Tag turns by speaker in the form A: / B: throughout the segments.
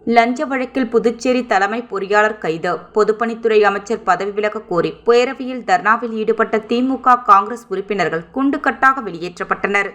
A: லஞ்ச வழக்கில் புதுச்சேரி தலைமை பொறியாளர் கைது. பொதுப்பணித்துறை அமைச்சர் பதவி விலக கோரி பேரவையில் தர்ணாவில் ஈடுபட்ட திமுக, காங்கிரஸ் உறுப்பினர்கள் குண்டுகட்டாக வெளியேற்றப்பட்டனர்.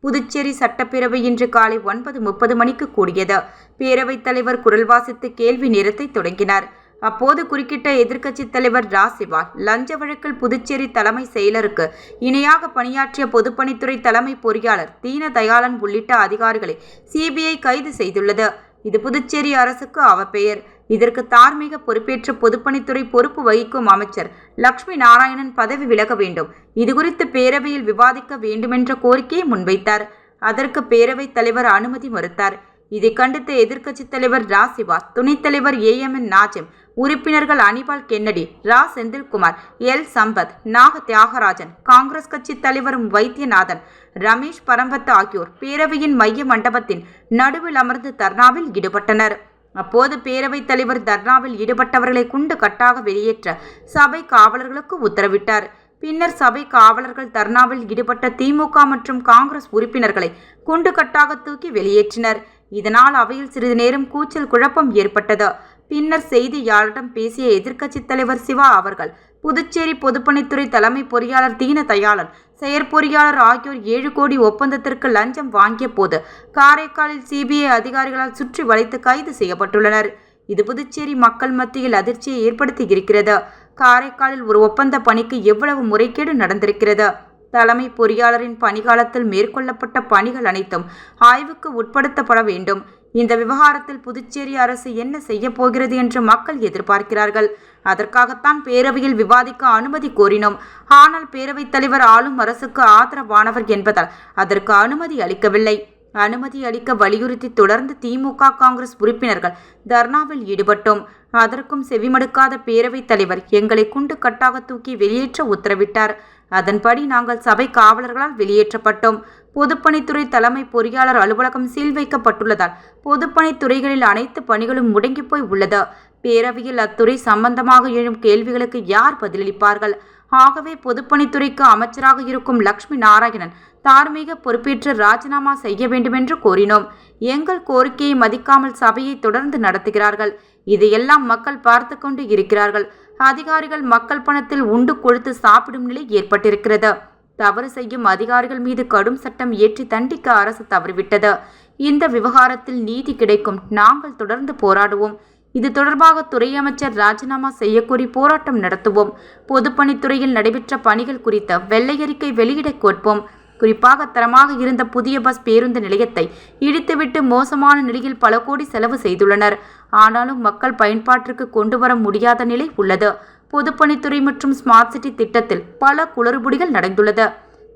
A: புதுச்சேரி சட்டப்பேரவை இன்று காலை 9:30 மணிக்கு கூடியது. பேரவைத் தலைவர் குரல் வாசித்து கேள்வி நேரத்தை தொடங்கினார். அப்போது குறுக்கிட்ட எதிர்க்கட்சித் தலைவர் ரா. சிவா, லஞ்ச வழக்கில் புதுச்சேரி தலைமை செயலருக்கு இணையாக பணியாற்றிய பொதுப்பணித்துறை தலைமை பொறியாளர் தீனதயாளன் உள்ளிட்ட அதிகாரிகளை சிபிஐ கைது செய்துள்ளது. இது புதுச்சேரி அரசுக்கு அவப்பெயர். இதற்கு தார்மீக பொறுப்பேற்ற பொதுப்பணித்துறை பொறுப்பு வகிக்கும் அமைச்சர் லட்சுமி நாராயணன் பதவி விலக வேண்டும். இதுகுறித்து பேரவையில் விவாதிக்க வேண்டுமென்ற கோரிக்கையை முன்வைத்தார். அதற்கு பேரவைத் தலைவர் அனுமதி மறுத்தார். இதை கண்டித்த எதிர்க்கட்சித் தலைவர் ரா. சிவா, துணைத் தலைவர் AMN நாஜிம், உறுப்பினர்கள் அனிபால் கென்னடி, ரா. செந்தில்குமார், எல். சம்பத், நாக தியாகராஜன், காங்கிரஸ் கட்சி தலைவர் வைத்தியநாதன், ரமேஷ் பரம்பத் ஆகியோர் பேரவையின் மைய மண்டபத்தின் நடுவில் அமர்ந்து தர்ணாவில் ஈடுபட்டனர். அப்போது பேரவைத் தலைவர் தர்ணாவில் ஈடுபட்டவர்களை குண்டு கட்டாக வெளியேற்ற சபை காவலர்களுக்கு உத்தரவிட்டார். பின்னர் சபை காவலர்கள் தர்ணாவில் ஈடுபட்ட திமுக மற்றும் காங்கிரஸ் உறுப்பினர்களை குண்டு கட்டாக தூக்கி வெளியேற்றினர். இதனால் அவையில் சிறிது நேரம் கூச்சல் குழப்பம் ஏற்பட்டது. பின்னர் செய்தியாளரிடம் பேசிய எதிர்க்கட்சித் தலைவர் சிவா அவர்கள், புதுச்சேரி பொதுப்பணித்துறை தலைமை பொறியாளர் தீனதயாளன், செயற்பொறியாளர் ஆகியோர் 7 கோடி ஒப்பந்தத்திற்கு லஞ்சம் வாங்கிய போது காரைக்காலில் சிபிஐ அதிகாரிகளால் சுற்றி வளைத்து கைது செய்யப்பட்டுள்ளனர். இது புதுச்சேரி மக்கள் மத்தியில் அதிர்ச்சியை ஏற்படுத்தி இருக்கிறது. காரைக்காலில் ஒரு ஒப்பந்த பணிக்கு எவ்வளவு முறைகேடு நடந்திருக்கிறது? தலைமை பொறியாளரின் பணிகாலத்தில் மேற்கொள்ளப்பட்ட பணிகள் அனைத்தும் ஆய்வுக்கு உட்படுத்தப்பட வேண்டும். இந்த விவகாரத்தில் புதுச்சேரி அரசு என்ன செய்ய போகிறது என்று மக்கள் எதிர்பார்க்கிறார்கள். அதற்காகத்தான் பேரவையில் விவாதிக்க அனுமதி கோரினோம். ஆனால் பேரவைத் தலைவர் ஆளும் அரசுக்கு ஆதரவானவர் என்பதால் அதற்கு அனுமதி அளிக்கவில்லை. அனுமதி அளிக்க வலியுறுத்தி தொடர்ந்து திமுக, காங்கிரஸ் உறுப்பினர்கள் தர்ணாவில் ஈடுபட்டோம். அதற்கும் செவிமடுக்காத பேரவைத் தலைவர் எங்களை குண்டு கட்டாக தூக்கி வெளியேற்ற உத்தரவிட்டார். அதன்படி நாங்கள் சபை காவலர்களால் வெளியேற்றப்பட்டோம். பொதுப்பணித்துறை தலைமை பொறியாளர் அலுவலகம் சீல் வைக்கப்பட்டுள்ளதால் பொதுப்பணித்துறைகளில் அனைத்து பணிகளும் முடங்கி போய் உள்ளது. பேரவையில் அத்துறை சம்பந்தமாக எழும் கேள்விகளுக்கு யார் பதிலளிப்பார்கள்? ஆகவே பொதுப்பணித்துறைக்கு அமைச்சராக இருக்கும் லட்சுமி நாராயணன் தார்மீக பொறுப்பேற்று ராஜினாமா செய்ய வேண்டுமென்று கோரினோம். எங்கள் கோரிக்கையை மதிக்காமல் சபையை தொடர்ந்து நடத்துகிறார்கள். இதையெல்லாம் மக்கள் பார்த்து கொண்டு இருக்கிறார்கள். அதிகாரிகள் மக்கள் பணத்தில் உண்டு கொழுத்து சாப்பிடும் நிலை ஏற்பட்டிருக்கிறது. தவறு செய்யும் அதிகாரிகள் மீது கடும் சட்டம் இயற்றி தண்டிக்க அரசு தவறிவிட்டது. இந்த விவகாரத்தில் நீதி கிடைக்கும். நாங்கள் தொடர்ந்து போராடுவோம். இது தொடர்பாக துறை அமைச்சர் ராஜினாமா செய்யக்கோரி போராட்டம் நடத்துவோம். பொதுப்பணித்துறையில் நடைபெற்ற பணிகள் குறித்த வெள்ளை அறிக்கை வெளியிட கோட்போம். குறிப்பாக தரமாக இருந்த புதிய பஸ் பேருந்து நிலையத்தை இடித்துவிட்டு மோசமான நிலையில் பல கோடி செலவு செய்துள்ளனர். ஆனாலும் மக்கள் பயன்பாட்டிற்கு கொண்டு வர முடியாத நிலை உள்ளது. பொதுப்பணித்துறை மற்றும் ஸ்மார்ட் சிட்டி திட்டத்தில் பல குளறுபடிகள் நடந்துள்ளது.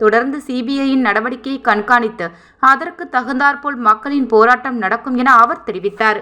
A: தொடர்ந்து சிபிஐயின் நடவடிக்கையை கண்காணித்து அதற்கு தகுந்தாற்போல் மக்களின் போராட்டம் நடக்கும் என அவர் தெரிவித்தார்.